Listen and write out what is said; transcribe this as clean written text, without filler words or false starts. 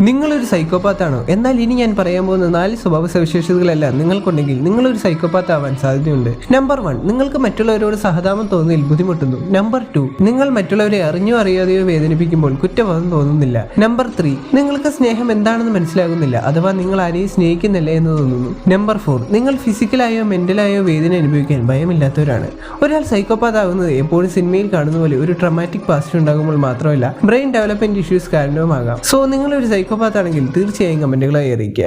നിങ്ങളൊരു സൈക്കോപാത്താണോ? എന്നാൽ ഇനി ഞാൻ പറയാൻ പോകുന്ന 4 സ്വഭാവ സവിശേഷതകളെല്ലാം നിങ്ങൾക്കുണ്ടെങ്കിൽ നിങ്ങളൊരു സൈക്കോപാത്ത് ആവാൻ സാധ്യതയുണ്ട്. നമ്പർ 1, നിങ്ങൾക്ക് മറ്റുള്ളവരോട് സഹതാപം തോന്നുന്നതിൽ ബുദ്ധിമുട്ടുന്നു. നമ്പർ 2, നിങ്ങൾ മറ്റുള്ളവരെ അറിഞ്ഞോ അറിയാതെയോ വേദനിപ്പിക്കുമ്പോൾ കുറ്റബോധം തോന്നുന്നില്ല. നമ്പർ 3, നിങ്ങൾക്ക് സ്നേഹം എന്താണെന്ന് മനസ്സിലാകുന്നില്ല, അഥവാ നിങ്ങൾ ആരെയും സ്നേഹിക്കുന്നില്ല എന്ന് തോന്നുന്നു. നമ്പർ 4, നിങ്ങൾ ഫിസിക്കലായോ മെന്റലായോ വേദന അനുഭവിക്കാൻ ഭയമില്ലാത്തവരാണ്. ഒരാൾ സൈക്കോപാത്ത് ആകുന്നത് എപ്പോഴും സിനിമയിൽ കാണുന്ന പോലെ ഒരു ട്രോമാറ്റിക് പാസ്റ്റ് ഉണ്ടാകുമ്പോൾ മാത്രമല്ല, ബ്രെയിൻ ഡെവലപ്മെന്റ് ഇഷ്യൂസ് കാരണവുമാകാം. സോ നിങ്ങളൊരു സൈക്കോപാത്ത് ആണെങ്കിൽ തീർച്ചയായും കമന്റുകളായി അറിയിക്കുക.